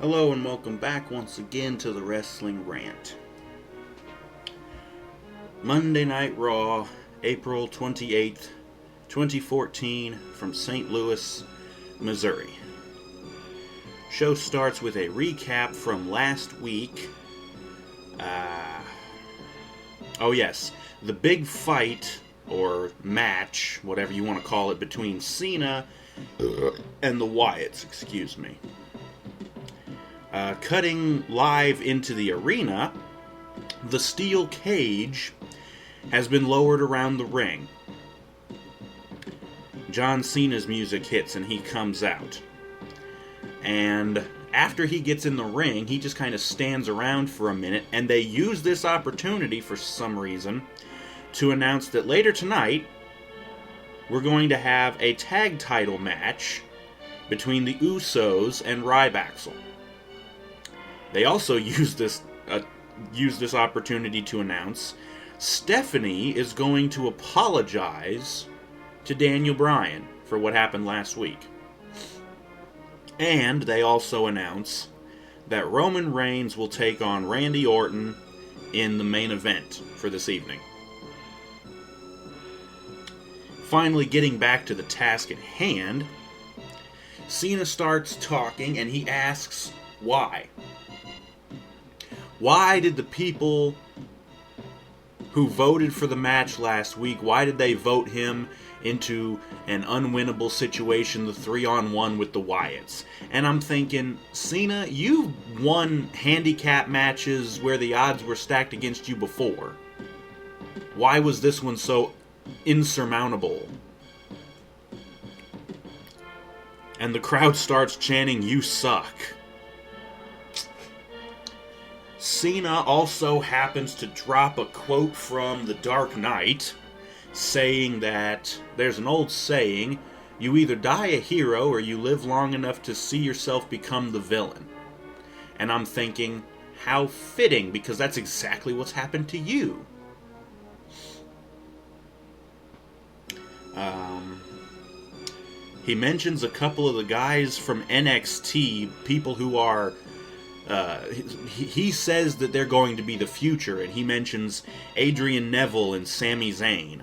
Hello and welcome back once again to the Wrestling Rant. Monday Night Raw, April 28th, 2014, from St. Louis, Missouri. Show starts with a recap from last week. The big fight, or match, whatever you want to call it, between Cena and the Wyatts, Cutting live into the arena, the steel cage has been lowered around the ring. John Cena's music hits and he comes out. And after he gets in the ring, he just kind of stands around for a minute, and they use this opportunity for some reason to announce that later tonight we're going to have a tag title match between the Usos and Rybaxel. They also use this opportunity to announce Stephanie is going to apologize to Daniel Bryan for what happened last week. And they also announce that Roman Reigns will take on Randy Orton in the main event for this evening. Finally, getting back to the task at hand, Cena starts talking and he asks why. Why did the people who voted for the match last week, why did they vote him into an unwinnable situation, the 3-on-1 with the Wyatts? And I'm thinking, Cena, you've won handicap matches where the odds were stacked against you before. Why was this one so insurmountable? And the crowd starts chanting, "You suck." Cena also happens to drop a quote from The Dark Knight, saying that there's an old saying, you either die a hero or you live long enough to see yourself become the villain. And I'm thinking, how fitting, because that's exactly what's happened to you. He mentions a couple of the guys from NXT, people who are he says that they're going to be the future, and he mentions Adrian Neville and Sami Zayn.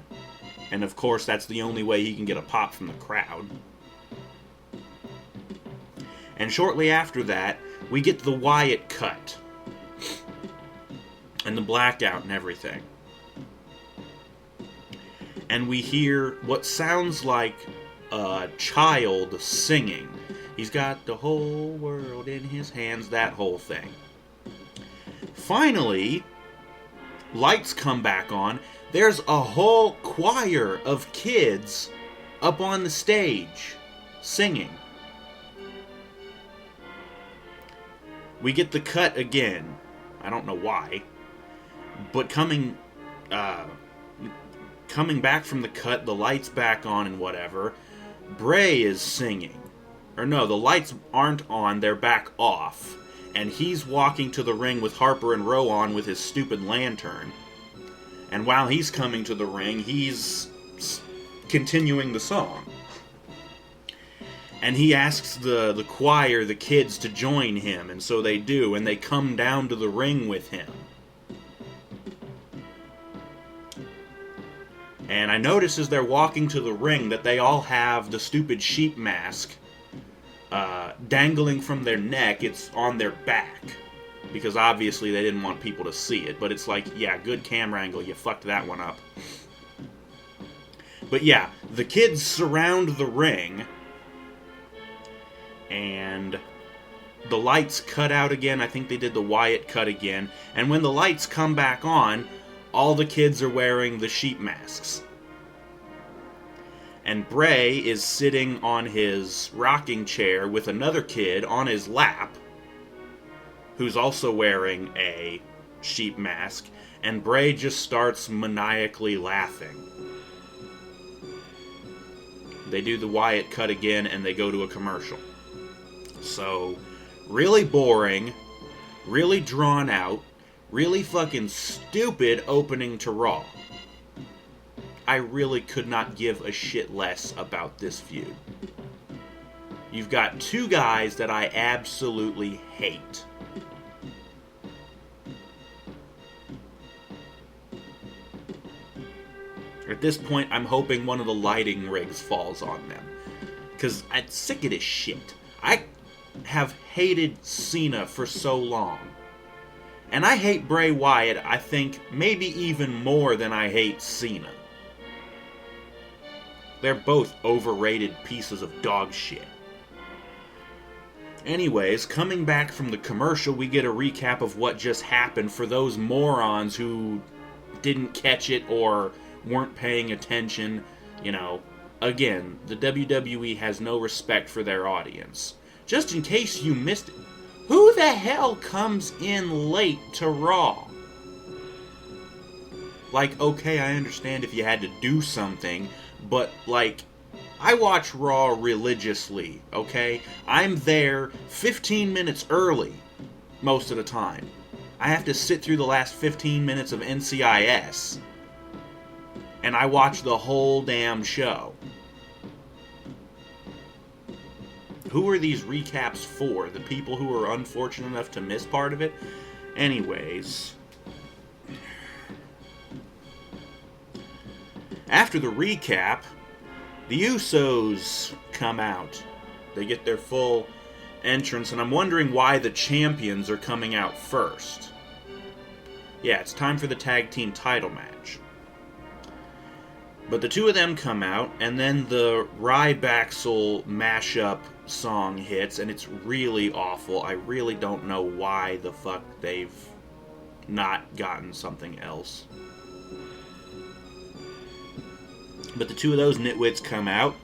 And of course, that's the only way he can get a pop from the crowd. And shortly after that, we get the Wyatt cut. And the blackout and everything. And we hear what sounds like a child singing. He's got the whole world in his hands, that whole thing. Finally, lights come back on. There's a whole choir of kids up on the stage singing. We get the cut again. I don't know why. But coming back from the cut, the lights back on and whatever, Bray is singing. Or no, the lights aren't on, they're back off. And he's walking to the ring with Harper and Rowe on with his stupid lantern. And while he's coming to the ring, he's continuing the song. And he asks the choir, the kids, to join him, and so they do, and they come down to the ring with him. And I notice as they're walking to the ring that they all have the stupid sheep mask dangling from their neck. It's on their back, because obviously they didn't want people to see it, but it's like, yeah, good camera angle, you fucked that one up. But yeah, the kids surround the ring, and the lights cut out again. I think they did the Wyatt cut again, and when the lights come back on, all the kids are wearing the sheep masks. And Bray is sitting on his rocking chair with another kid on his lap, who's also wearing a sheep mask, and Bray just starts maniacally laughing. They do the Wyatt cut again, and they go to a commercial. So, really boring, really drawn out, really fucking stupid opening to Raw. I really could not give a shit less about this feud. you've got two guys that I absolutely hate. At this point, I'm hoping one of the lighting rigs falls on them. Because I'm sick of this shit. I have hated Cena for so long. And I hate Bray Wyatt, I think, maybe even more than I hate Cena. They're both overrated pieces of dog shit. Anyways, coming back from the commercial, we get a recap of what just happened for those morons who didn't catch it or weren't paying attention. You know, again, the WWE has no respect for their audience. Just in case you missed it, who the hell comes in late to Raw? Like, okay, I understand if you had to do something, but, like, I watch Raw religiously, okay? I'm there 15 minutes early most of the time. I have to sit through the last 15 minutes of NCIS. And I watch the whole damn show. Who are these recaps for? The people who are unfortunate enough to miss part of it? Anyways. After the recap, the Usos come out. They get their full entrance, and I'm wondering why the champions are coming out first. Yeah, it's time for the tag team title match. But the two of them come out, and then the Rybaxel mashup song hits, and it's really awful. I really don't know why the fuck they've not gotten something else. But the two of those nitwits come out,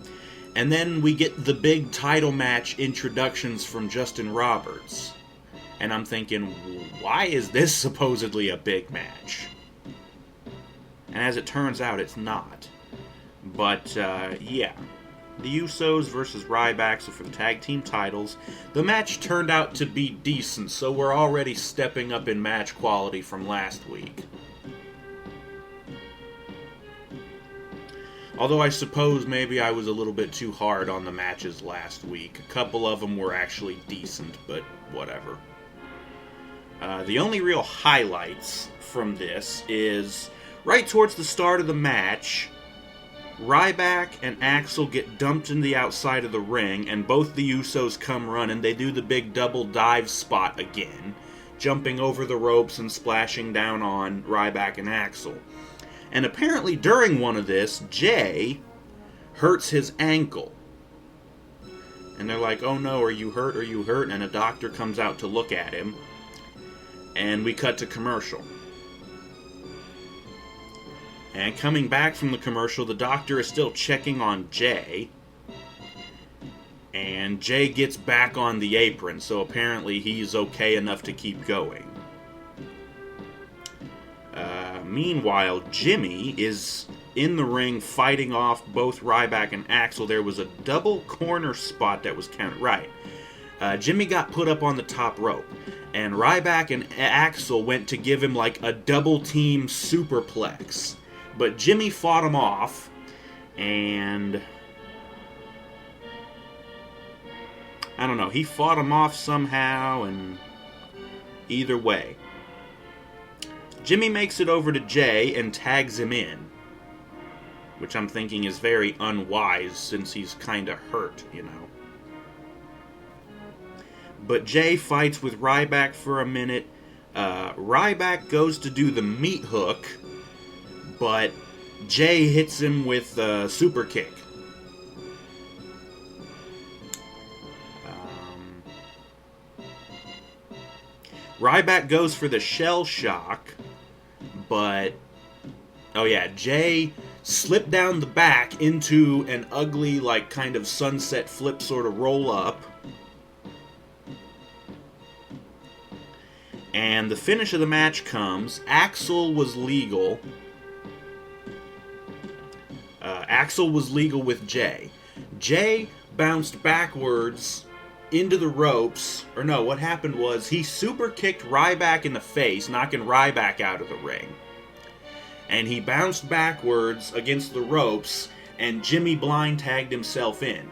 and then we get the big title match introductions from Justin Roberts. And I'm thinking, why is this supposedly a big match? And as it turns out, it's not. But, yeah. The Usos versus Rybaxel for the tag team titles. The match turned out to be decent, so we're already stepping up in match quality from last week. Although I suppose maybe I was a little bit too hard on the matches last week. A couple of them were actually decent, but whatever. The only real highlights from this is right towards the start of the match, Ryback and Axel get dumped in the outside of the ring, and both the Usos come running. They do the big double dive spot again, jumping over the ropes and splashing down on Ryback and Axel. And apparently during one of this, Jay hurts his ankle. And they're like, oh no, are you hurt? Are you hurt? And a doctor comes out to look at him. And we cut to commercial. And coming back from the commercial, the doctor is still checking on Jay. And Jay gets back on the apron, so apparently he's okay enough to keep going. Meanwhile, Jimmy is in the ring fighting off both Ryback and Axel. There was a double corner spot that was counted. Right. Jimmy got put up on the top rope. And Ryback and Axel went to give him like a double team superplex. But Jimmy fought him off. And I don't know. He fought him off somehow. And either way, Jimmy makes it over to Jay and tags him in, which I'm thinking is very unwise since he's kind of hurt, you know. But Jay fights with Ryback for a minute. Ryback goes to do the meat hook, but Jay hits him with a super kick. Ryback goes for the shell shock, but, oh yeah, Jay slipped down the back into an ugly, like, kind of sunset flip sort of roll up. And the finish of the match comes. Axel was legal. Axel was legal with Jay. Jay bounced backwards into the ropes. Or no, what happened was he super kicked Ryback in the face, knocking Ryback out of the ring. And he bounced backwards against the ropes, and Jimmy blind tagged himself in.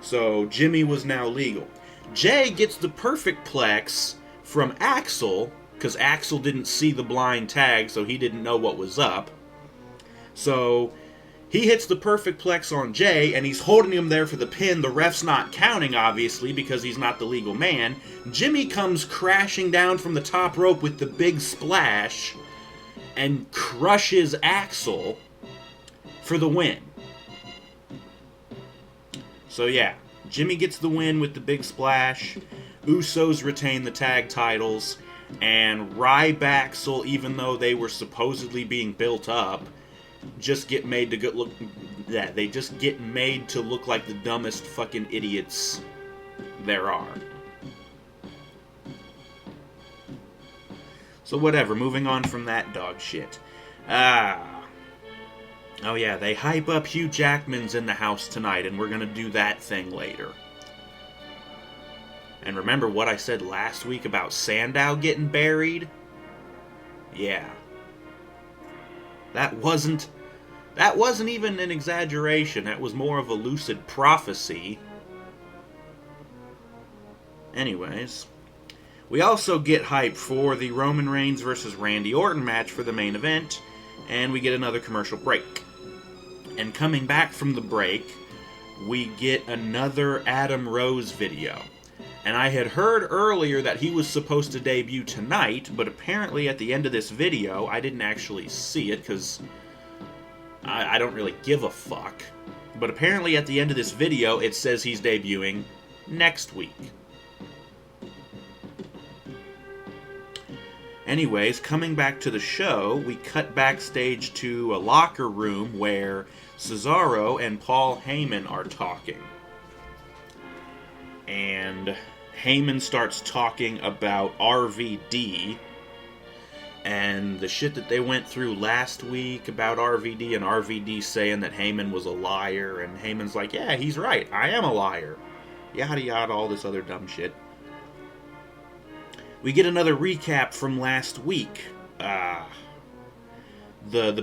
So Jimmy was now legal. Jay gets the perfect plex from Axel, because Axel didn't see the blind tag, so he didn't know what was up. So he hits the perfect plex on Jay, and he's holding him there for the pin. The ref's not counting, obviously, because he's not the legal man. Jimmy comes crashing down from the top rope with the big splash and crushes Axel for the win. So yeah, Jimmy gets the win with the big splash. Usos retain the tag titles, and Rybaxel, even though they were supposedly being built up, just get made to look. Yeah, they just get made to look like the dumbest fucking idiots there are. So whatever, moving on from that dog shit. Oh yeah, they hype up Hugh Jackman's in the house tonight, and we're gonna do that thing later. And remember what I said last week about Sandow getting buried? Yeah. That wasn't even an exaggeration. That was more of a lucid prophecy. Anyways, we also get hype for the Roman Reigns versus Randy Orton match for the main event, and we get another commercial break. And coming back from the break, we get another Adam Rose video. And I had heard earlier that he was supposed to debut tonight, but apparently at the end of this video, I didn't actually see it because I don't really give a fuck. But apparently at the end of this video, it says he's debuting next week. Anyways, coming back to the show, we cut backstage to a locker room where Cesaro and Paul Heyman are talking. And Heyman starts talking about RVD and the shit that they went through last week about RVD, and RVD saying that Heyman was a liar, and Heyman's like, yeah, he's right, I am a liar. Yada yada, all this other dumb shit. We get another recap from last week. The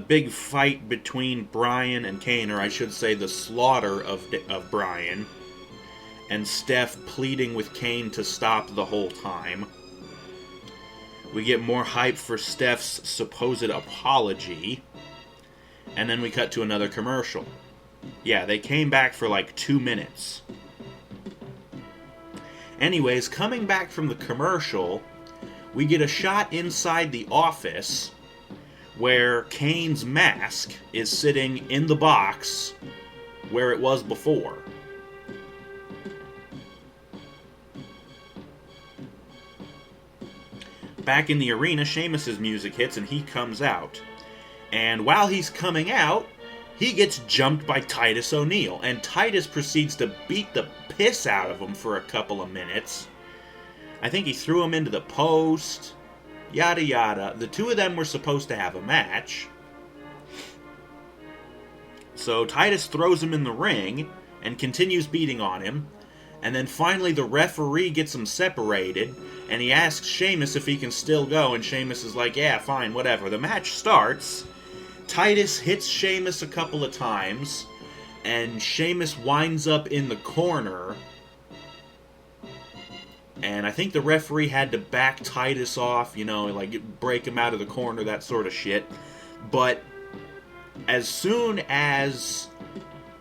big fight between Bryan and Kane, or I should say the slaughter of Bryan, and Steph pleading with Kane to stop the whole time. We get more hype for Steph's supposed apology, and then we cut to another commercial. Yeah, they came back for like 2 minutes. Anyways, coming back from the commercial, we get a shot inside the office where Kane's mask is sitting in the box where it was before. Back in the arena, Sheamus' music hits and he comes out. And while he's coming out, he gets jumped by Titus O'Neil, and Titus proceeds to beat the piss out of him for a couple of minutes. I think he threw him into the post, yada yada. The two of them were supposed to have a match. So Titus throws him in the ring and continues beating on him. And then finally the referee gets them separated, and he asks Sheamus if he can still go, and Sheamus is like, yeah, fine, whatever. The match starts. Titus hits Sheamus a couple of times, and Sheamus winds up in the corner. And I think the referee had to back Titus off, like break him out of the corner, that sort of shit. But as soon as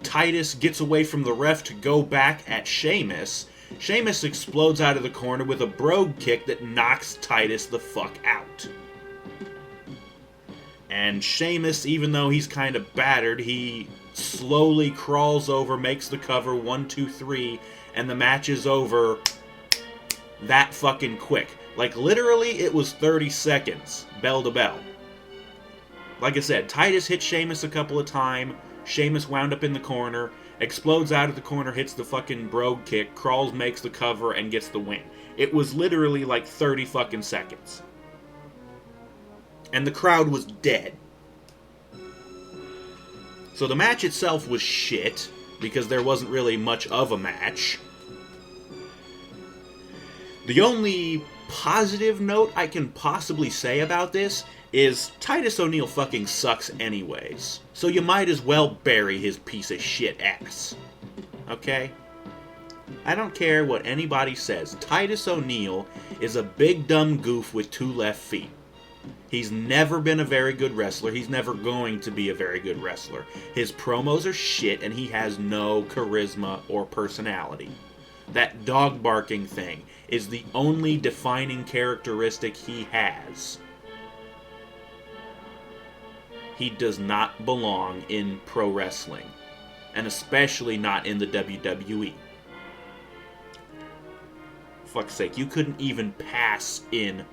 Titus gets away from the ref to go back at Sheamus, Sheamus explodes out of the corner with a brogue kick that knocks Titus the fuck out. And Sheamus, even though he's kind of battered, he slowly crawls over, makes the cover, 1, 2, 3, and the match is over that fucking quick. Like, literally, it was 30 seconds, bell to bell. Like I said, Titus hit Sheamus a couple of times, Sheamus wound up in the corner, explodes out of the corner, hits the fucking brogue kick, crawls, makes the cover, and gets the win. It was literally like 30 fucking seconds. And the crowd was dead. So the match itself was shit, because there wasn't really much of a match. The only positive note I can possibly say about this is Titus O'Neil fucking sucks anyways. So you might as well bury his piece of shit ass. Okay? I don't care what anybody says. Titus O'Neil is a big dumb goof with 2 left feet. He's never been a very good wrestler. He's never going to be a very good wrestler. His promos are shit, and he has no charisma or personality. That dog barking thing is the only defining characteristic he has. He does not belong in pro wrestling, and especially not in the WWE. Fuck's sake, you couldn't even pass in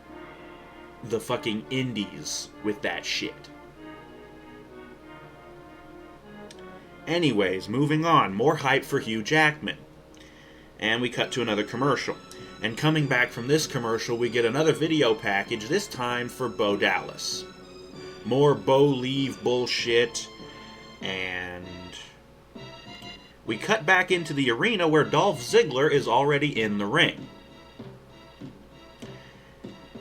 the fucking indies with that shit. Anyways, moving on. More hype for Hugh Jackman. And we cut to another commercial. And coming back from this commercial, we get another video package, this time for Bo Dallas. More Bo Leave bullshit. And we cut back into the arena where Dolph Ziggler is already in the ring.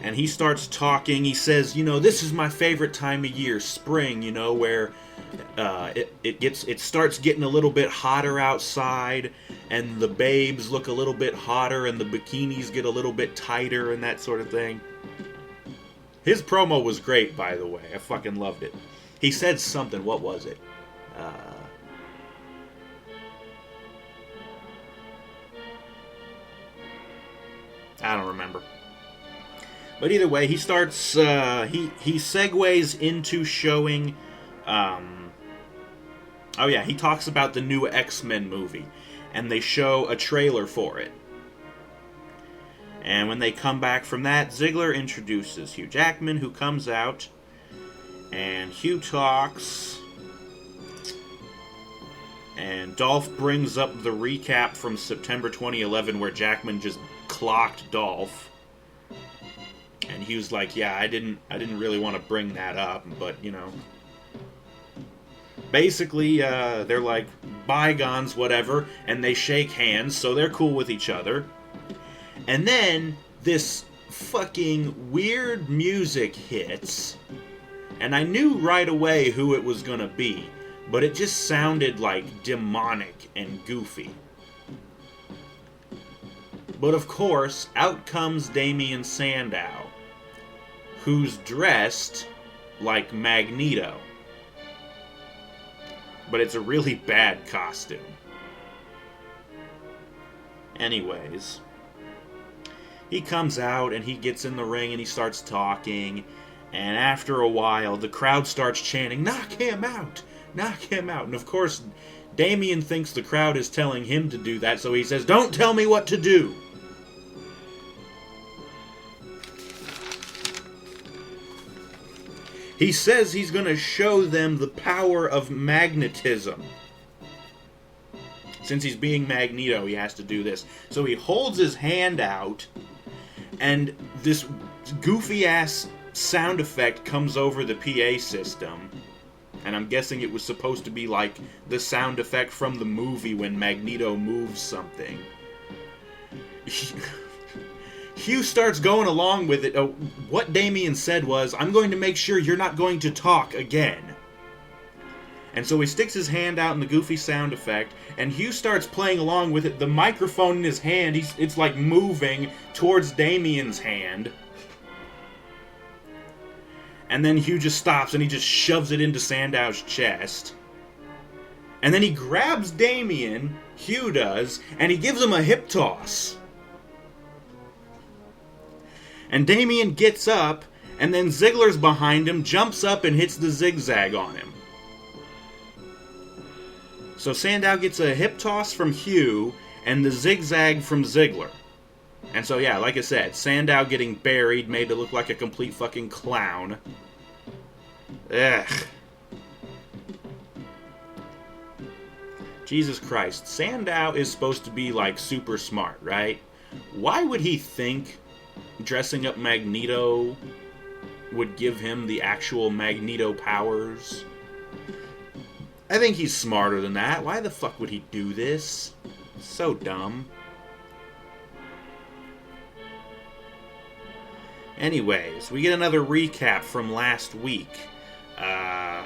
And he starts talking. He says, this is my favorite time of year, spring, where it starts getting a little bit hotter outside, and the babes look a little bit hotter, and the bikinis get a little bit tighter, and that sort of thing. His promo was great, by the way. I fucking loved it. He said something. What was it? I don't remember. But either way, he starts, he segues into showing, he talks about the new X-Men movie, and they show a trailer for it. And when they come back from that, Ziggler introduces Hugh Jackman, who comes out, and Hugh talks, and Dolph brings up the recap from September 2011 where Jackman just clocked Dolph. And Hugh's like, yeah, I didn't really want to bring that up, but, Basically, they're like, bygones, whatever, and they shake hands, so they're cool with each other. And then, this fucking weird music hits, and I knew right away who it was gonna be, but it just sounded like demonic and goofy. But of course, out comes Damien Sandow, who's dressed like Magneto. But it's a really bad costume. Anyways, he comes out and he gets in the ring and he starts talking. And after a while, the crowd starts chanting, "Knock him out! Knock him out!" And of course, Damien thinks the crowd is telling him to do that, so he says, "Don't tell me what to do!" He says he's going to show them the power of magnetism. Since he's being Magneto, he has to do this. So he holds his hand out, and this goofy-ass sound effect comes over the PA system. And I'm guessing it was supposed to be like the sound effect from the movie when Magneto moves something. Hugh starts going along with it. What Damien said was, "I'm going to make sure you're not going to talk again." And so he sticks his hand out in the goofy sound effect, and Hugh starts playing along with it. The microphone in his hand, it's like moving towards Damien's hand. And then Hugh just stops and he just shoves it into Sandow's chest. And then he grabs Damien, Hugh does, and he gives him a hip toss. And Damien gets up, and then Ziggler's behind him, jumps up and hits the zigzag on him. So Sandow gets a hip toss from Hugh, and the zigzag from Ziggler. And so yeah, like I said, Sandow getting buried made to look like a complete fucking clown. Ugh. Jesus Christ, Sandow is supposed to be like super smart, right? Why would he think dressing up Magneto would give him the actual Magneto powers? I think he's smarter than that. Why the fuck would he do this? So dumb. Anyways, we get another recap from last week.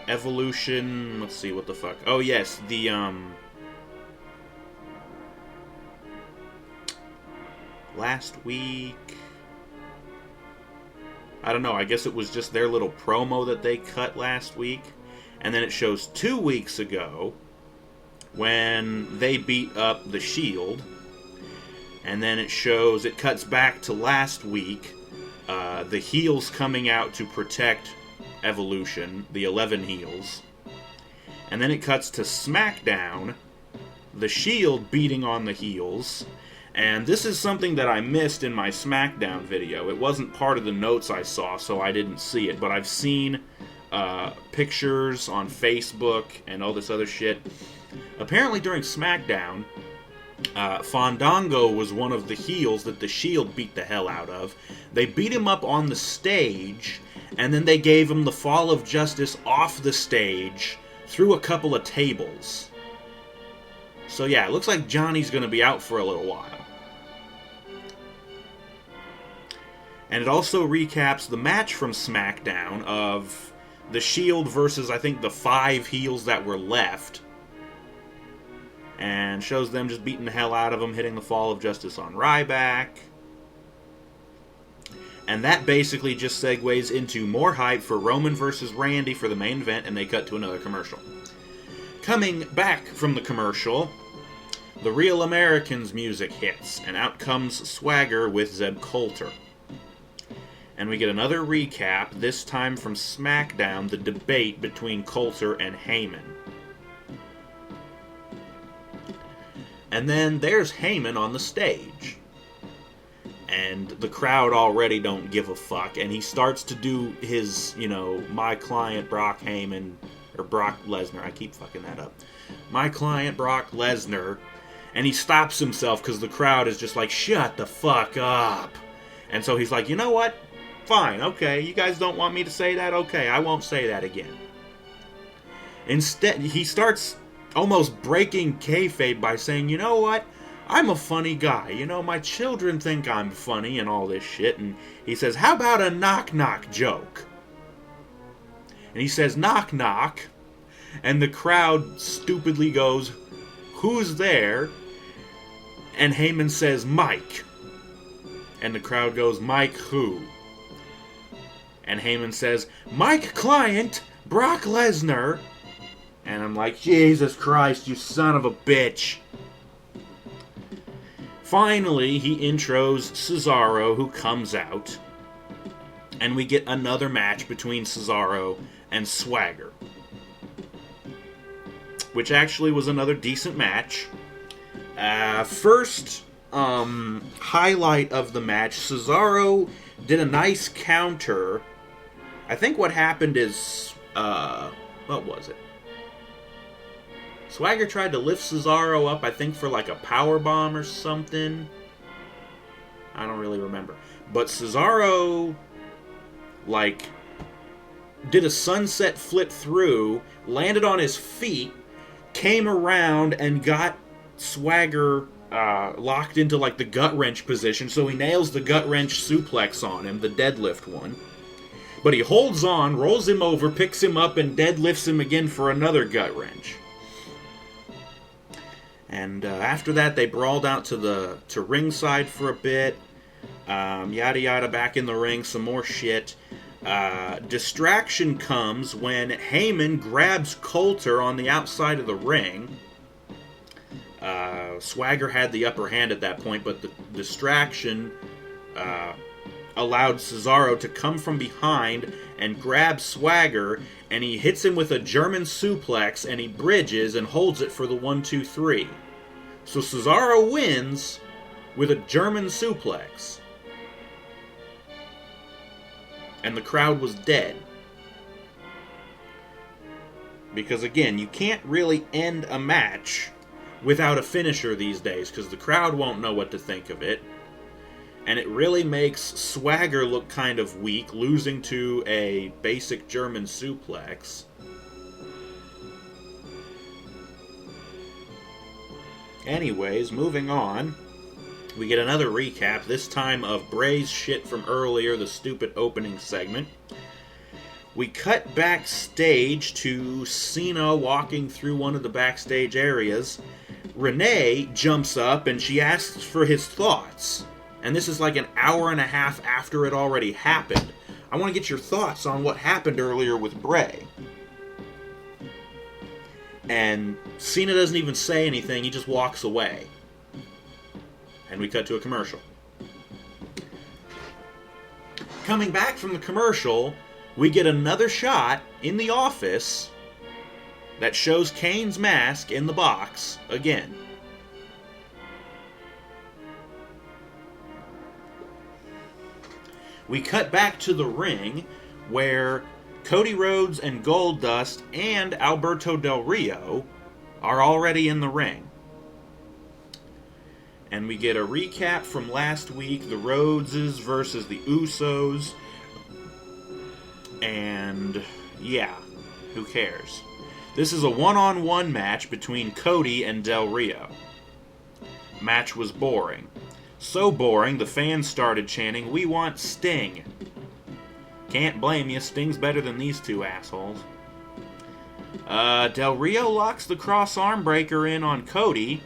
Evolution, let's see, what the fuck. Oh yes, last week. I don't know, I guess it was just their little promo that they cut last week. And then it shows 2 weeks ago when they beat up the Shield. And then it cuts back to last week, the heels coming out to protect Evolution, the 11 heels. And then it cuts to SmackDown, the Shield beating on the heels. And this is something that I missed in my SmackDown video. It wasn't part of the notes I saw, so I didn't see it. But I've seen pictures on Facebook and all this other shit. Apparently during SmackDown, Fandango was one of the heels that the Shield beat the hell out of. They beat him up on the stage, and then they gave him the Fall of Justice off the stage through a couple of tables. So yeah, it looks like Johnny's going to be out for a little while. And it also recaps the match from SmackDown of the Shield versus, I think, the 5 heels that were left. And shows them just beating the hell out of him, hitting the Fall of Justice on Ryback. And that basically just segues into more hype for Roman versus Randy for the main event, and they cut to another commercial. Coming back from the commercial, the Real Americans music hits, and out comes Swagger with Zeb Coulter. And we get another recap, this time from SmackDown, the debate between Coulter and Heyman. And then there's Heyman on the stage. And the crowd already don't give a fuck, and he starts to do his, my client Brock Heyman, or Brock Lesnar, I keep fucking that up. My client Brock Lesnar, and he stops himself because the crowd is just like, shut the fuck up. And so he's like, you know what? Fine, okay, you guys don't want me to say that? Okay, I won't say that again. Instead, he starts almost breaking kayfabe by saying, you know what? I'm a funny guy. My children think I'm funny and all this shit. And he says, how about a knock-knock joke? And he says, knock-knock. And the crowd stupidly goes, who's there? And Heyman says, Mike. And the crowd goes, Mike who? And Heyman says, Mike Client, Brock Lesnar. And I'm like, Jesus Christ, you son of a bitch. Finally, he intros Cesaro, who comes out. And we get another match between Cesaro and Swagger. Which actually was another decent match. First highlight of the match, Cesaro did a nice counter. I think what happened is, what was it? Swagger tried to lift Cesaro up, I think, for like a powerbomb or something. I don't really remember. But Cesaro, did a sunset flip through, landed on his feet, came around, and got Swagger locked into, the gut-wrench position. So he nails the gut-wrench suplex on him, the deadlift one. But he holds on, rolls him over, picks him up, and deadlifts him again for another gut-wrench. And after that, they brawled out to ringside for a bit. Yada yada, back in the ring, some more shit. Distraction comes when Heyman grabs Coulter on the outside of the ring. Swagger had the upper hand at that point, but the distraction allowed Cesaro to come from behind and grab Swagger, and he hits him with a German suplex, and he bridges and holds it for the 1-2-3. So Cesaro wins with a German suplex. And the crowd was dead. Because again, you can't really end a match without a finisher these days, because the crowd won't know what to think of it. And it really makes Swagger look kind of weak, losing to a basic German suplex. Anyways, moving on. We get another recap, this time of Bray's shit from earlier, the stupid opening segment. We cut backstage to Cena walking through one of the backstage areas. Renee jumps up and she asks for his thoughts. And this is like an hour and a half after it already happened. I want to get your thoughts on what happened earlier with Bray. And Cena doesn't even say anything, he just walks away. And we cut to a commercial. Coming back from the commercial, we get another shot in the office that shows Kane's mask in the box again. We cut back to the ring where Cody Rhodes and Goldust and Alberto Del Rio are already in the ring. And we get a recap from last week, the Rhodeses versus the Usos. And yeah, who cares? This is a one-on-one match between Cody and Del Rio. Match was boring. So boring, the fans started chanting, "We want Sting." Can't blame you, Sting's better than these two assholes. Del Rio locks the cross arm breaker in on Cody,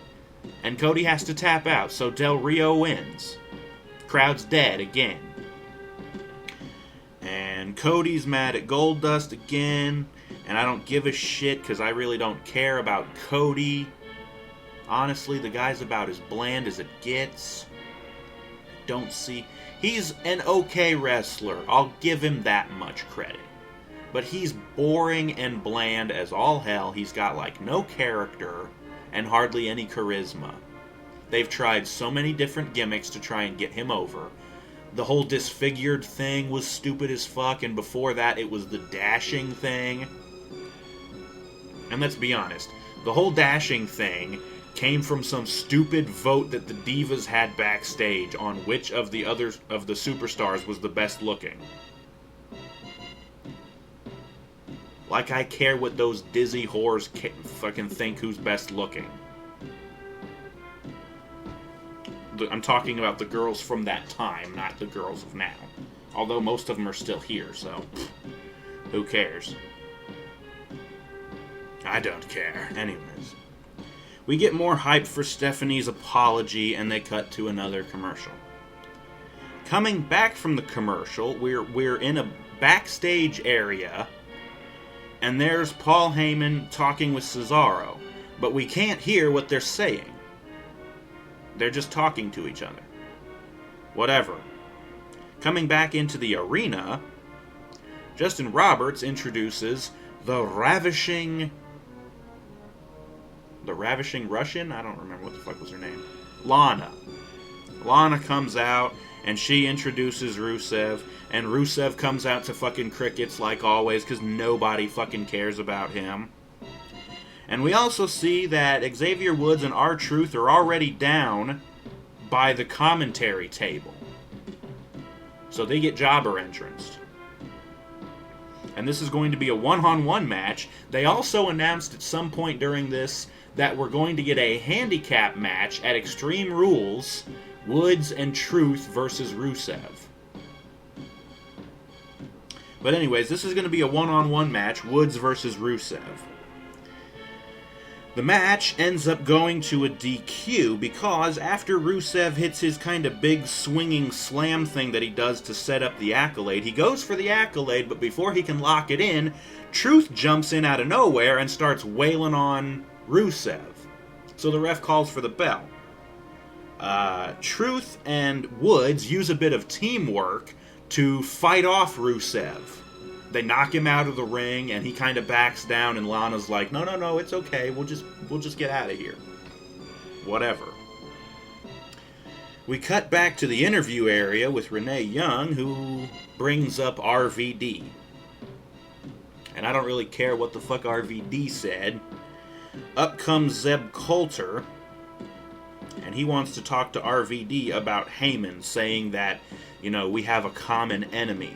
and Cody has to tap out, so Del Rio wins. Crowd's dead again. And Cody's mad at Goldust again, and I don't give a shit because I really don't care about Cody. Honestly, the guy's about as bland as it gets. Don't see... He's an okay wrestler. I'll give him that much credit. But he's boring and bland as all hell. He's got, like, no character and hardly any charisma. They've tried so many different gimmicks to try and get him over. The whole disfigured thing was stupid as fuck, and before that it was the dashing thing. And let's be honest, the whole dashing thing came from some stupid vote that the Divas had backstage on which of the others of the superstars was the best looking. Like I care what those dizzy whores fucking think who's best looking. I'm talking about the girls from that time, not the girls of now. Although most of them are still here, so who cares? I don't care. Anyways. We get more hype for Stephanie's apology, and they cut to another commercial. Coming back from the commercial, we're in a backstage area, and there's Paul Heyman talking with Cesaro, but we can't hear what they're saying. They're just talking to each other. Whatever. Coming back into the arena, Justin Roberts introduces the Ravishing Russian? I don't remember what the fuck was her name. Lana. Lana comes out, and she introduces Rusev, and Rusev comes out to fucking crickets like always, because nobody fucking cares about him. And we also see that Xavier Woods and R-Truth are already down by the commentary table. So they get jobber entranced. And this is going to be a one-on-one match. They also announced at some point during this that we're going to get a handicap match at Extreme Rules, Woods and Truth versus Rusev. But anyways, this is going to be a one-on-one match, Woods versus Rusev. The match ends up going to a DQ because after Rusev hits his kind of big swinging slam thing that he does to set up the accolade, he goes for the accolade, but before he can lock it in, Truth jumps in out of nowhere and starts wailing on Rusev. So the ref calls for the bell. Truth and Woods use a bit of teamwork to fight off Rusev. They knock him out of the ring, and he kind of backs down, and Lana's like, no, it's okay, we'll just get out of here. Whatever. We cut back to the interview area with Renee Young, who brings up RVD. And I don't really care what the fuck RVD said. Up comes Zeb Coulter, and he wants to talk to RVD about Heyman, saying that, we have a common enemy,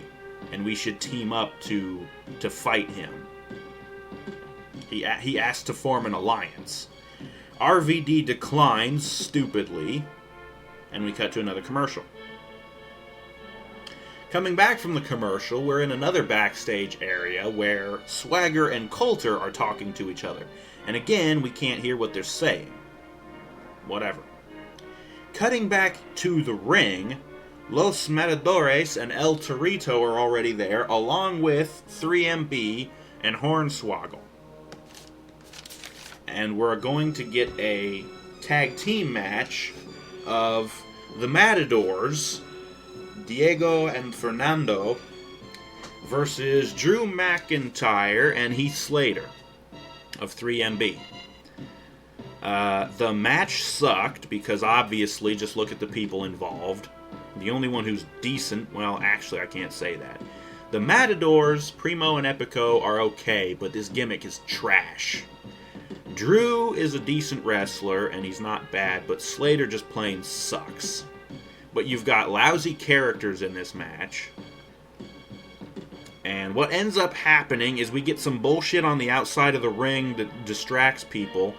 and we should team up to fight him. He asked to form an alliance. RVD declines stupidly, and we cut to another commercial. Coming back from the commercial, we're in another backstage area where Swagger and Coulter are talking to each other. And again, we can't hear what they're saying. Whatever. Cutting back to the ring, Los Matadores and El Torito are already there, along with 3MB and Hornswoggle. And we're going to get a tag team match of the Matadors, Diego and Fernando, versus Drew McIntyre and Heath Slater of 3MB. The match sucked because obviously, just look at the people involved. The only one who's decent, well, actually, I can't say that. The Matadors, Primo and Epico, are okay, but this gimmick is trash. Drew is a decent wrestler, and he's not bad, but Slater just plain sucks. But you've got lousy characters in this match. And what ends up happening is we get some bullshit on the outside of the ring that distracts people.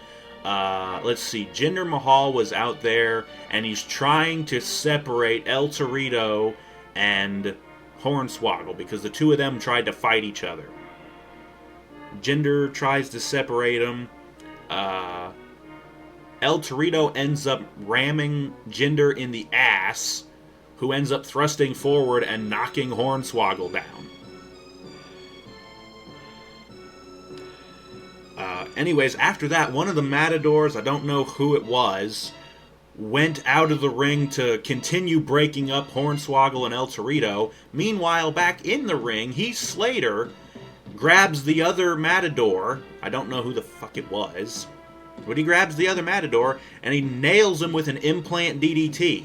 Let's see, Jinder Mahal was out there, and he's trying to separate El Torito and Hornswoggle, because the two of them tried to fight each other. Jinder tries to separate them. El Torito ends up ramming Jinder in the ass, who ends up thrusting forward and knocking Hornswoggle down. Anyways, after that, one of the Matadors, I don't know who it was, went out of the ring to continue breaking up Hornswoggle and El Torito. Meanwhile, back in the ring, Heath Slater grabs the other Matador. I don't know who the fuck it was. But he grabs the other Matador, and he nails him with an implant DDT.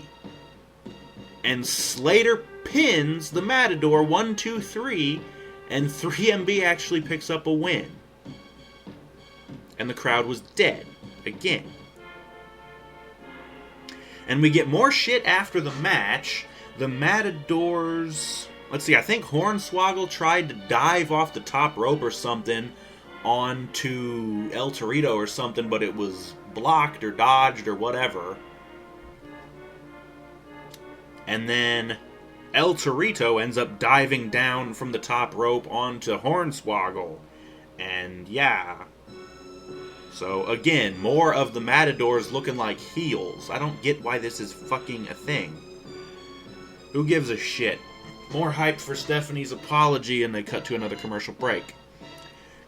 And Slater pins the Matador 1, 2, 3, and 3MB actually picks up a win. And the crowd was dead. Again. And we get more shit after the match. The Matadors... Let's see, I think Hornswoggle tried to dive off the top rope or something onto El Torito or something, but it was blocked or dodged or whatever. And then El Torito ends up diving down from the top rope onto Hornswoggle. And yeah... So, again, more of the Matadors looking like heels. I don't get why this is fucking a thing. Who gives a shit? More hype for Stephanie's apology, and they cut to another commercial break.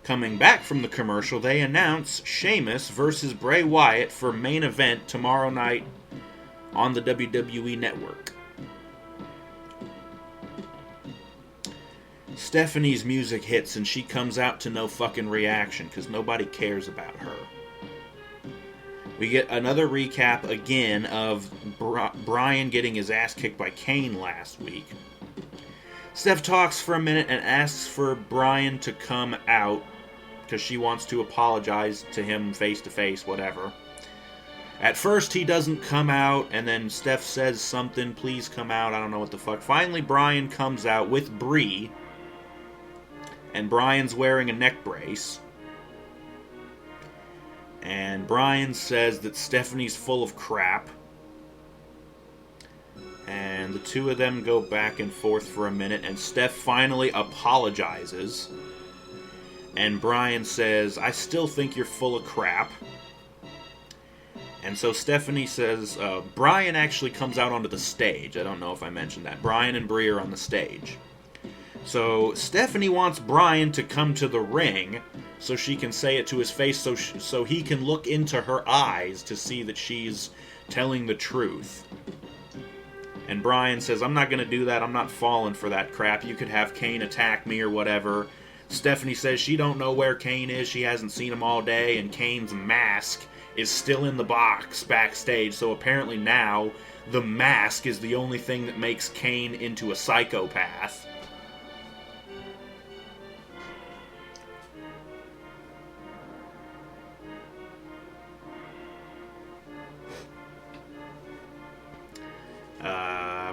Coming back from the commercial, they announce Sheamus versus Bray Wyatt for main event tomorrow night on the WWE Network. Stephanie's music hits and she comes out to no fucking reaction because nobody cares about her. We get another recap again of Bryan getting his ass kicked by Kane last week. Steph talks for a minute and asks for Bryan to come out because she wants to apologize to him face to face, whatever. At first he doesn't come out, and then Steph says something, please come out, I don't know what the fuck. Finally Bryan comes out with Brie. And Bryan's wearing a neck brace. And Bryan says that Stephanie's full of crap. And the two of them go back and forth for a minute. And Steph finally apologizes. And Bryan says, I still think you're full of crap. And so Stephanie says, Bryan actually comes out onto the stage. I don't know if I mentioned that. Bryan and Brie are on the stage. So Stephanie wants Bryan to come to the ring so she can say it to his face so he can look into her eyes to see that she's telling the truth. And Bryan says, I'm not going to do that. I'm not falling for that crap. You could have Kane attack me or whatever. Stephanie says she don't know where Kane is. She hasn't seen him all day. And Kane's mask is still in the box backstage. So apparently now the mask is the only thing that makes Kane into a psychopath.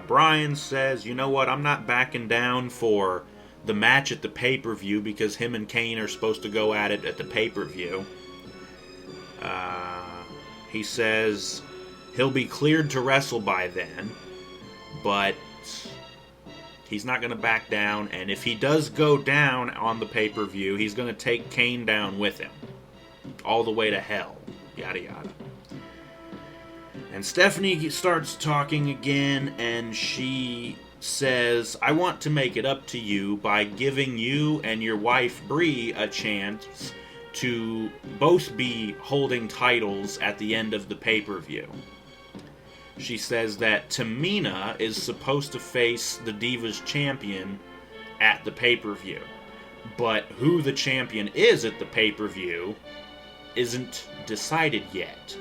Bryan says, you know what, I'm not backing down for the match at the pay-per-view because him and Kane are supposed to go at it at the pay-per-view. He says he'll be cleared to wrestle by then, but he's not going to back down, and if he does go down on the pay-per-view, he's going to take Kane down with him. All the way to hell. Yada yada. And Stephanie starts talking again, and she says, I want to make it up to you by giving you and your wife Bree a chance to both be holding titles at the end of the pay-per-view. She says that Tamina is supposed to face the Divas champion at the pay-per-view. But who the champion is at the pay-per-view isn't decided yet.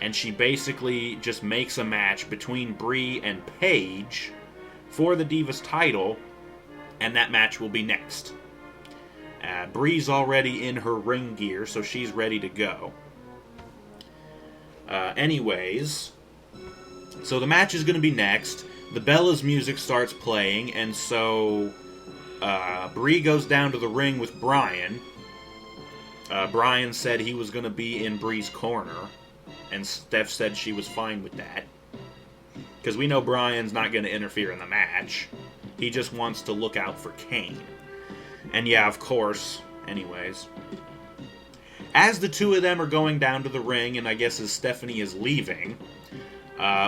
And she basically just makes a match between Bree and Paige for the Divas title, and that match will be next. Bree's already in her ring gear, so she's ready to go. Anyways, so the match is going to be next. The Bellas music starts playing, and so Bree goes down to the ring with Brian. Brian said he was going to be in Bree's corner, and Steph said she was fine with that. Because we know Brian's not going to interfere in the match. He just wants to look out for Kane. And yeah, of course, anyways. As the two of them are going down to the ring, and I guess as Stephanie is leaving,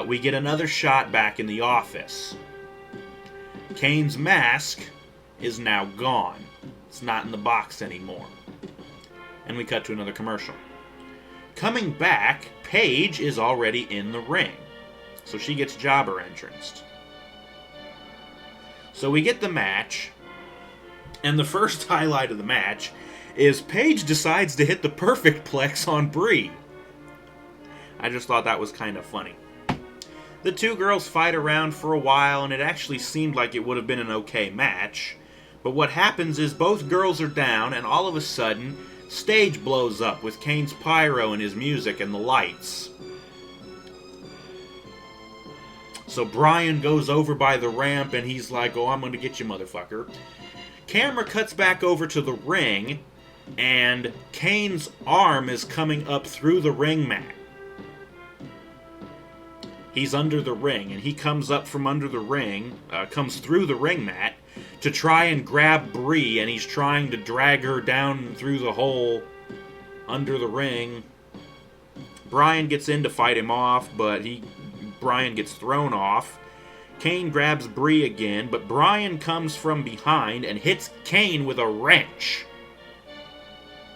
we get another shot back in the office. Kane's mask is now gone. It's not in the box anymore. And we cut to another commercial. Coming back, Paige is already in the ring. So she gets jobber entranced. So we get the match, and the first highlight of the match is Paige decides to hit the perfect plex on Bree. I just thought that was kind of funny. The two girls fight around for a while, and it actually seemed like it would have been an okay match. But what happens is both girls are down, and all of a sudden, stage blows up with Kane's pyro and his music and the lights. So Brian goes over by the ramp, and he's like, oh, I'm going to get you, motherfucker. Camera cuts back over to the ring, and Kane's arm is coming up through the ring mat. He's under the ring, and he comes up from under the ring, comes through the ring mat, to try and grab Bree, and he's trying to drag her down through the hole under the ring. Brian gets in to fight him off, but Brian gets thrown off. Kane grabs Bree again, but Brian comes from behind and hits Kane with a wrench.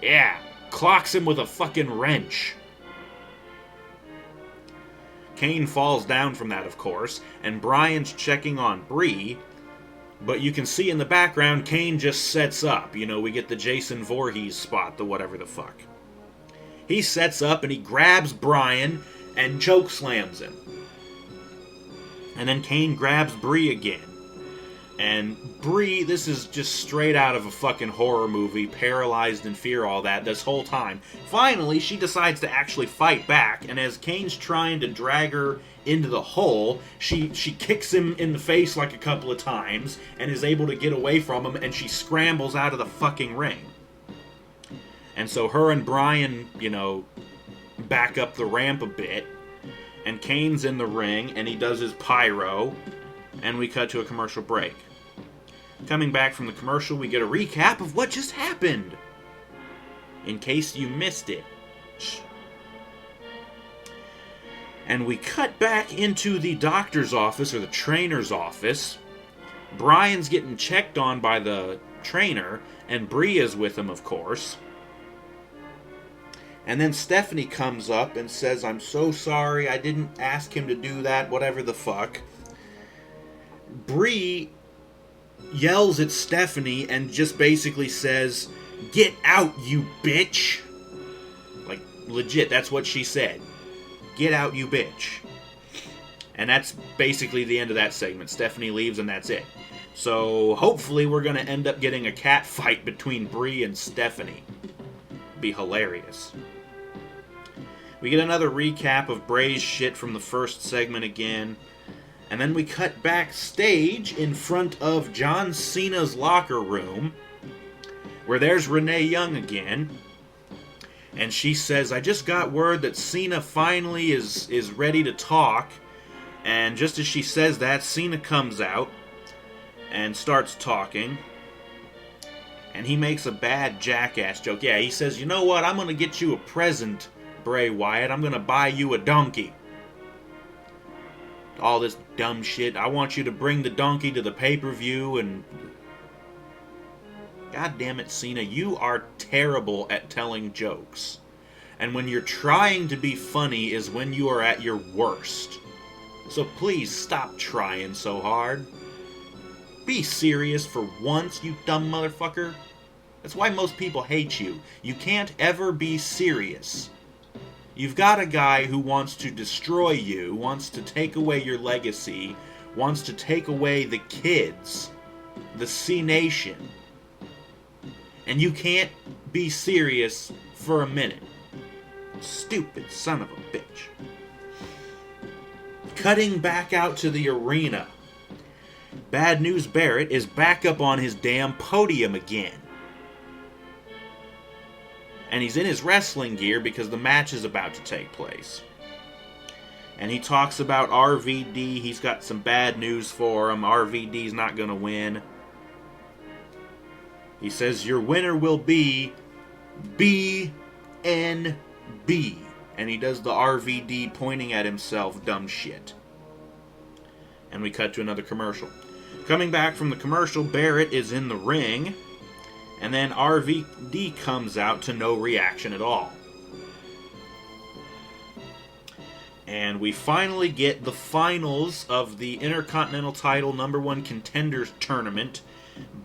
Yeah, clocks him with a fucking wrench. Kane falls down from that, of course, and Brian's checking on Bree, but you can see in the background Kane just sets up. You know, we get the Jason Voorhees spot, the whatever the fuck. He sets up and he grabs Brian and chokeslams him. And then Kane grabs Bree again. And Bree, this is just straight out of a fucking horror movie, paralyzed in fear, all that, this whole time. Finally, she decides to actually fight back, and as Kane's trying to drag her into the hole, she kicks him in the face like a couple of times, and is able to get away from him, and she scrambles out of the fucking ring. And so her and Brian, you know, back up the ramp a bit, and Kane's in the ring, and he does his pyro, and we cut to a commercial break. Coming back from the commercial, we get a recap of what just happened, in case you missed it. And we cut back into the doctor's office, or the trainer's office. Brian's getting checked on by the trainer, and Bree is with him, of course. And then Stephanie comes up and says, I'm so sorry, I didn't ask him to do that, whatever the fuck. Bree yells at Stephanie and just basically says, get out, you bitch. Like, legit, that's what she said. Get out, you bitch. And that's basically the end of that segment. Stephanie leaves and that's it. So, hopefully we're going to end up getting a cat fight between Bree and Stephanie. Be hilarious. We get another recap of Bray's shit from the first segment again. And then we cut backstage in front of John Cena's locker room, where there's Renee Young again. And she says, I just got word that Cena finally is ready to talk. And just as she says that, Cena comes out and starts talking. And he makes a bad jackass joke. Yeah, he says, you know what, I'm going to get you a present, Bray Wyatt. I'm going to buy you a donkey. all this dumb shit. I want you to bring the donkey to the pay-per-view, and God damn it, Cena, you are terrible at telling jokes. And when you're trying to be funny is when you are at your worst. So please stop trying so hard. Be serious for once, you dumb motherfucker. That's why most people hate you. You can't ever be serious. You've got a guy who wants to destroy you, wants to take away your legacy, wants to take away the kids, the C Nation. And you can't be serious for a minute. Stupid son of a bitch. Cutting back out to the arena. Bad News Barrett is back up on his damn podium again. And he's in his wrestling gear because the match is about to take place. And he talks about RVD. He's got some bad news for him. RVD's not going to win. He says, your winner will be BNB. And he does the RVD pointing at himself dumb shit. And we cut to another commercial. Coming back from the commercial, Barrett is in the ring. And then RVD comes out to no reaction at all. And we finally get the finals of the Intercontinental title #1 Contenders Tournament.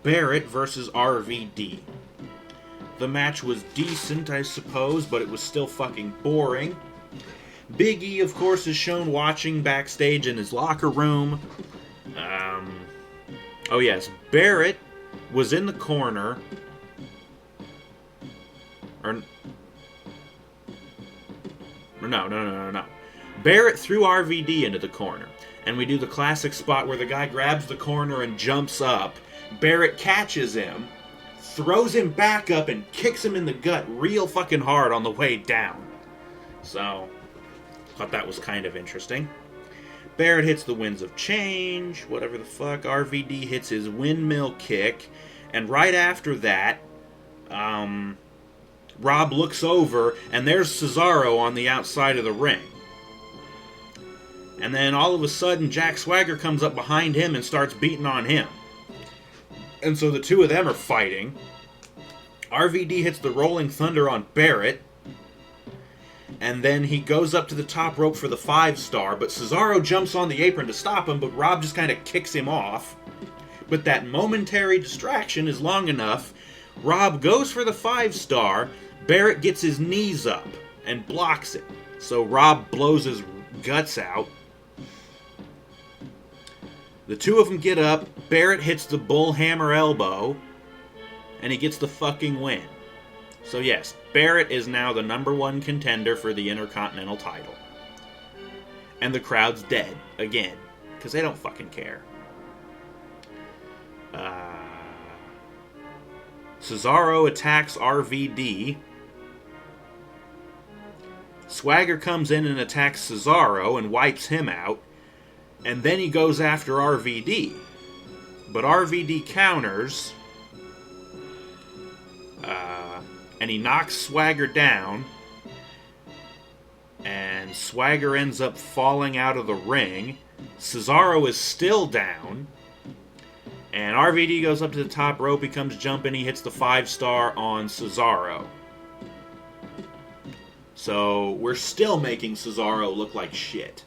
Barrett versus RVD. The match was decent, I suppose, but it was still fucking boring. Big E, of course, is shown watching backstage in his locker room. Oh yes, Barrett was in the corner. No. Barrett threw RVD into the corner. And we do the classic spot where the guy grabs the corner and jumps up. Barrett catches him, throws him back up, and kicks him in the gut real fucking hard on the way down. So, thought that was kind of interesting. Barrett hits the Winds of Change, whatever the fuck. RVD hits his windmill kick. And right after that, Rob looks over, and there's Cesaro on the outside of the ring. And then all of a sudden, Jack Swagger comes up behind him and starts beating on him. And so the two of them are fighting. RVD hits the Rolling Thunder on Barrett. And then he goes up to the top rope for the 5-star, but Cesaro jumps on the apron to stop him, but Rob just kind of kicks him off. But that momentary distraction is long enough. Rob goes for the 5-star. Barrett gets his knees up and blocks it. So Rob blows his guts out. The two of them get up. Barrett hits the bullhammer elbow. And he gets the fucking win. So yes, Barrett is now the #1 contender for the Intercontinental title. And the crowd's dead. Again. Because they don't fucking care. Cesaro attacks RVD. Swagger comes in and attacks Cesaro and wipes him out. And then he goes after RVD. But RVD counters. And he knocks Swagger down. And Swagger ends up falling out of the ring. Cesaro is still down. And RVD goes up to the top rope. He comes jumping. He hits the 5-star on Cesaro. So we're still making Cesaro look like shit.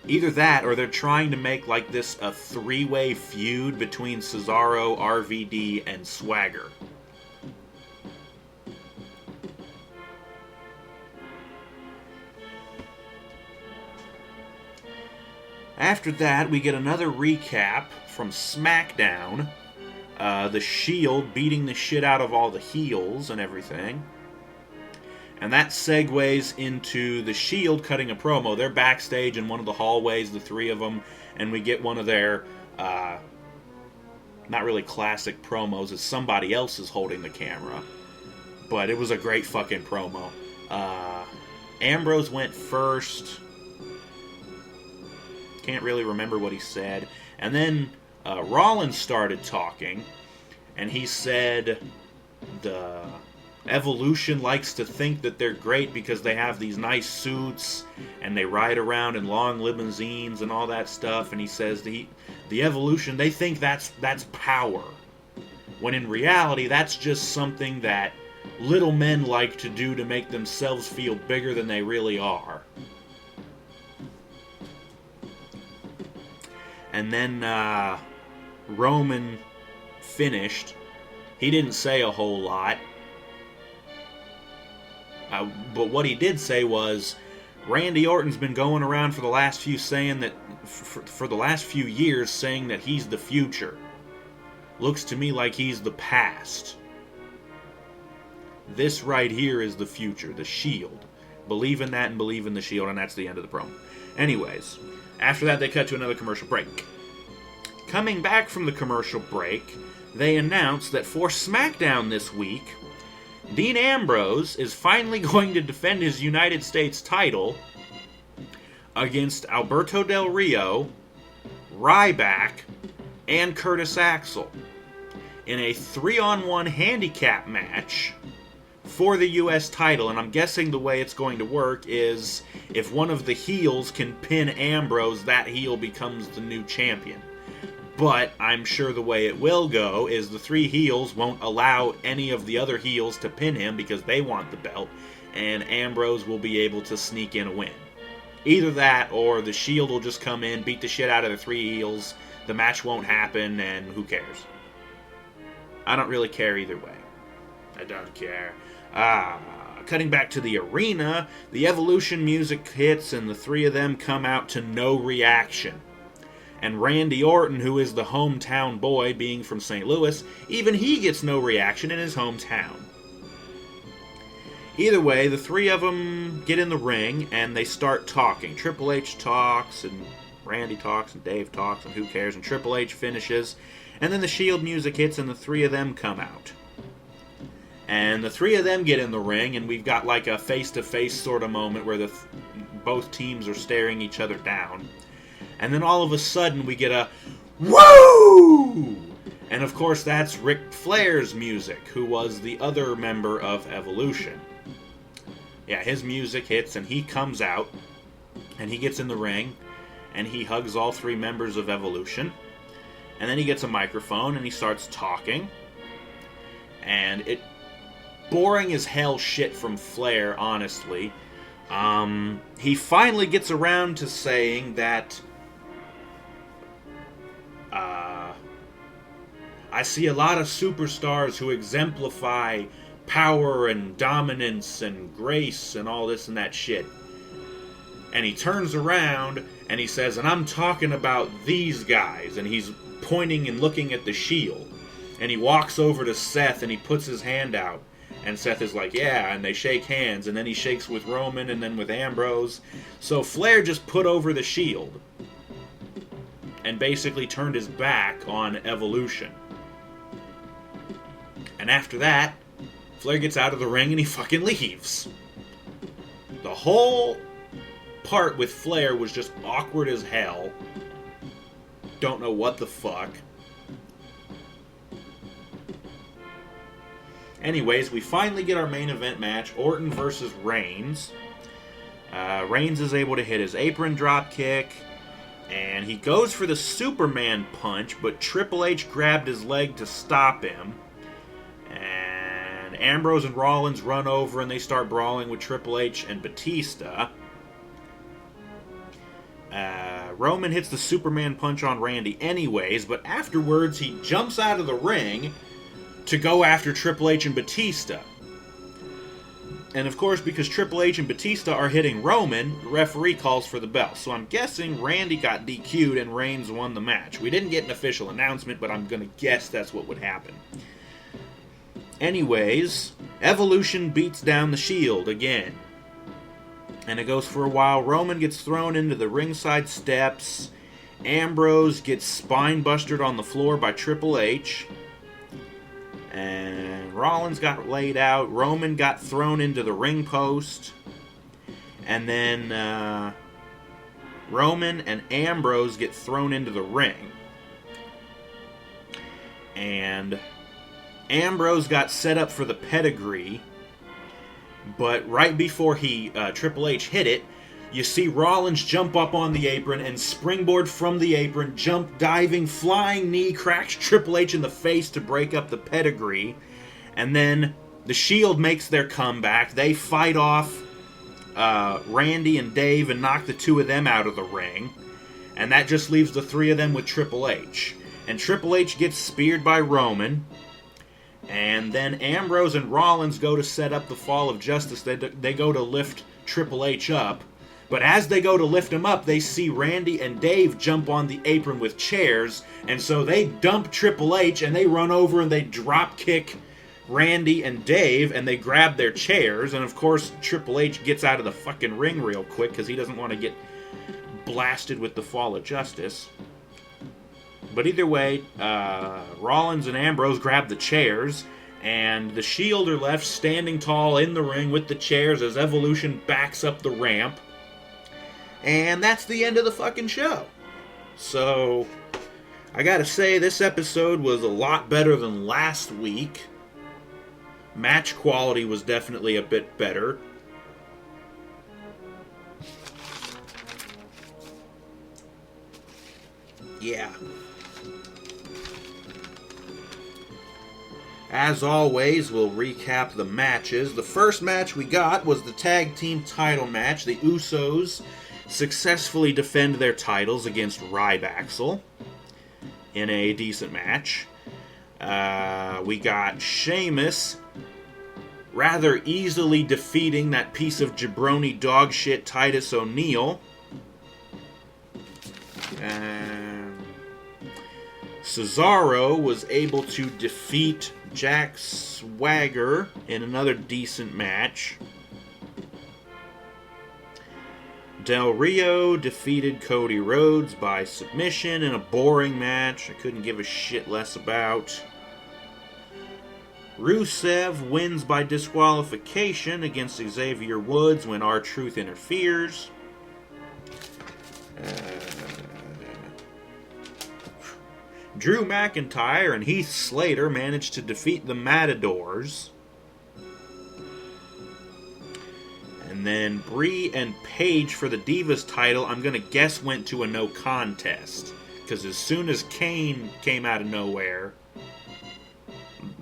Either that, or they're trying to make like this a 3-way feud between Cesaro, RVD, and Swagger. After that, we get another recap from SmackDown. The Shield beating the shit out of all the heels and everything. And that segues into the Shield cutting a promo. They're backstage in one of the hallways, the three of them, and we get one of their, not really classic promos, as somebody else is holding the camera. But it was a great fucking promo. Ambrose went first. Can't really remember what he said. And then Rollins started talking, and he said Evolution likes to think that they're great because they have these nice suits and they ride around in long limousines and all that stuff. And he says the Evolution, they think that's power. When in reality, that's just something that little men like to do to make themselves feel bigger than they really are. And then Roman finished. He didn't say a whole lot. But what he did say was, Randy Orton's been going around for the last few years saying that he's the future. Looks to me like he's the past. This right here is the future, the Shield. Believe in that and believe in the Shield, and that's the end of the promo. Anyways, after that they cut to another commercial break. Coming back from the commercial break, they announced that for SmackDown this week, Dean Ambrose is finally going to defend his United States title against Alberto Del Rio, Ryback, and Curtis Axel in a 3-on-1 handicap match for the U.S. title. And I'm guessing the way it's going to work is if one of the heels can pin Ambrose, that heel becomes the new champion. But I'm sure the way it will go is the 3 heels won't allow any of the other heels to pin him because they want the belt, and Ambrose will be able to sneak in a win. Either that, or the Shield will just come in, beat the shit out of the 3 heels, the match won't happen, and who cares? I don't really care either way. I don't care. Cutting back to the arena, the Evolution music hits, and the 3 of them come out to no reaction. And Randy Orton, who is the hometown boy, being from St. Louis, even he gets no reaction in his hometown. Either way, the 3 of them get in the ring, and they start talking. Triple H talks, and Randy talks, and Dave talks, and who cares, and Triple H finishes. And then the Shield music hits, and the 3 of them come out. And the 3 of them get in the ring, and we've got like a face-to-face sort of moment where both teams are staring each other down. And then all of a sudden we get a woo! And of course that's Ric Flair's music, who was the other member of Evolution. Yeah, his music hits and he comes out and he gets in the ring and he hugs all 3 members of Evolution. And then he gets a microphone and he starts talking. And it boring as hell shit from Flair, honestly. He finally gets around to saying that I see a lot of superstars who exemplify power and dominance and grace and all this and that shit. And he turns around and he says, and I'm talking about these guys. And he's pointing and looking at the Shield. And he walks over to Seth and he puts his hand out. And Seth is like, yeah, and they shake hands. And then he shakes with Roman and then with Ambrose. So Flair just put over the Shield. And basically turned his back on Evolution. And after that, Flair gets out of the ring and he fucking leaves. The whole part with Flair was just awkward as hell. Don't know what the fuck. Anyways, we finally get our main event match, Orton versus Reigns. Reigns is able to hit his apron drop kick. And he goes for the Superman punch, but Triple H grabbed his leg to stop him. And Ambrose and Rollins run over and they start brawling with Triple H and Batista. Roman hits the Superman punch on Randy anyways, but afterwards he jumps out of the ring to go after Triple H and Batista. And of course, because Triple H and Batista are hitting Roman, the referee calls for the bell. So I'm guessing Randy got DQ'd and Reigns won the match. We didn't get an official announcement, but I'm going to guess that's what would happen. Anyways, Evolution beats down the Shield again. And it goes for a while. Roman gets thrown into the ringside steps. Ambrose gets spine-bustered on the floor by Triple H. And Rollins got laid out. Roman got thrown into the ring post. And then Roman and Ambrose get thrown into the ring. And Ambrose got set up for the pedigree But right before Triple H hit it, you see Rollins jump up on the apron and springboard from the apron, jump, diving, flying knee, cracks Triple H in the face to break up the pedigree. And then the Shield makes their comeback. They fight off Randy and Dave and knock the two of them out of the ring. And that just leaves the three of them with Triple H. And Triple H gets speared by Roman. And then Ambrose and Rollins go to set up the Fall of Justice. They go to lift Triple H up. But as they go to lift him up, they see Randy and Dave jump on the apron with chairs. And so they dump Triple H and they run over and they drop kick Randy and Dave. And they grab their chairs. And of course, Triple H gets out of the fucking ring real quick because he doesn't want to get blasted with the Fall of Justice. But either way, Rollins and Ambrose grab the chairs, and the Shield are left standing tall in the ring with the chairs as Evolution backs up the ramp. And that's the end of the fucking show. So, I gotta say, this episode was a lot better than last week. Match quality was definitely a bit better. Yeah. As always, we'll recap the matches. The first match we got was the tag team title match. The Usos successfully defend their titles against Rybaxel in a decent match. We got Sheamus rather easily defeating that piece of jabroni dog shit Titus O'Neil. Cesaro was able to defeat Jack Swagger in another decent match. Del Rio defeated Cody Rhodes by submission in a boring match I couldn't give a shit less about. Rusev wins by disqualification against Xavier Woods when R-Truth interferes. Drew McIntyre and Heath Slater managed to defeat the Matadors. And then Brie and Paige for the Divas title, I'm going to guess went to a no contest. Because as soon as Kane came out of nowhere,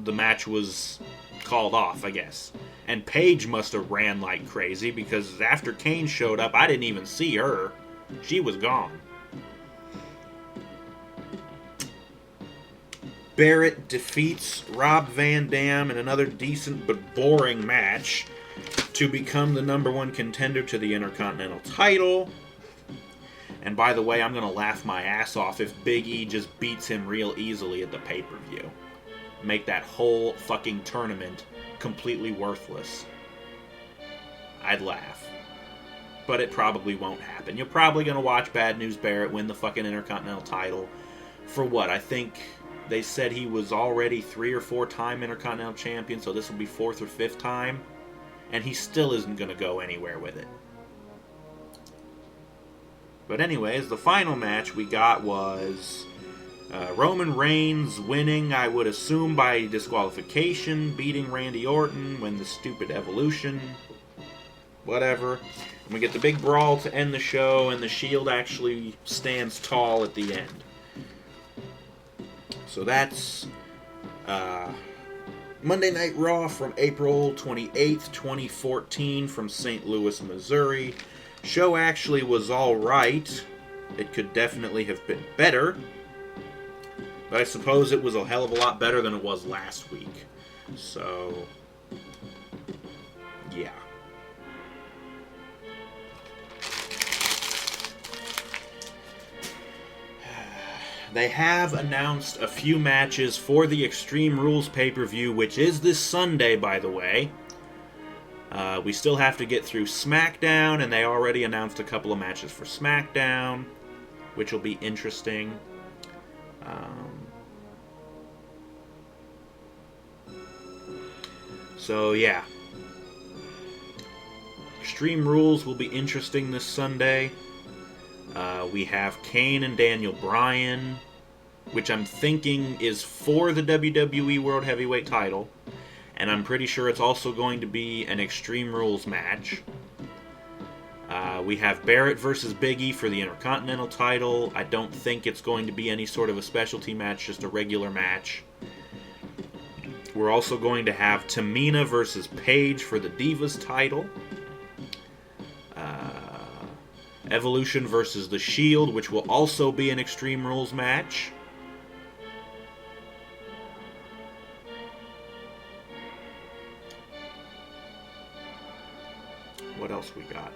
the match was called off, I guess. And Paige must have ran like crazy because after Kane showed up, I didn't even see her. She was gone. Barrett defeats Rob Van Dam in another decent but boring match to become the number one contender to the Intercontinental title. And by the way, I'm going to laugh my ass off if Big E just beats him real easily at the pay-per-view. Make that whole fucking tournament completely worthless. I'd laugh. But it probably won't happen. You're probably going to watch Bad News Barrett win the fucking Intercontinental title for what? I think they said he was already 3 or 4 time Intercontinental Champion, so this will be 4th or 5th time. And he still isn't going to go anywhere with it. But anyways, the final match we got was Roman Reigns winning, I would assume, by disqualification, beating Randy Orton, when the stupid Evolution, whatever. And we get the big brawl to end the show, and the Shield actually stands tall at the end. So that's Monday Night Raw from April 28th, 2014 from St. Louis, Missouri. Show actually was alright. It could definitely have been better. But I suppose it was a hell of a lot better than it was last week. So, yeah. They have announced a few matches for the Extreme Rules pay-per-view, which is this Sunday, by the way. We still have to get through SmackDown, and they already announced a couple of matches for SmackDown, which will be interesting. So, yeah. Extreme Rules will be interesting this Sunday. We have Kane and Daniel Bryan, which I'm thinking is for the WWE World Heavyweight title. And I'm pretty sure it's also going to be an Extreme Rules match. We have Barrett versus Big E for the Intercontinental title. I don't think it's going to be any sort of a specialty match, just a regular match. We're also going to have Tamina versus Paige for the Divas title. Evolution versus The Shield, which will also be an Extreme Rules match. What else we got?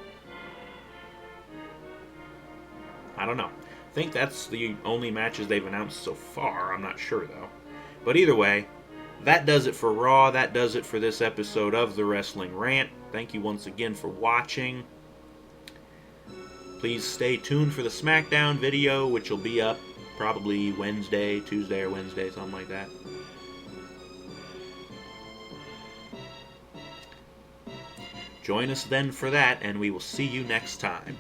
I don't know. I think that's the only matches they've announced so far. I'm not sure, though. But either way, that does it for Raw. That does it for this episode of the Wrestling Rant. Thank you once again for watching. Please stay tuned for the SmackDown video, which will be up probably Tuesday or Wednesday, something like that. Join us then for that, and we will see you next time.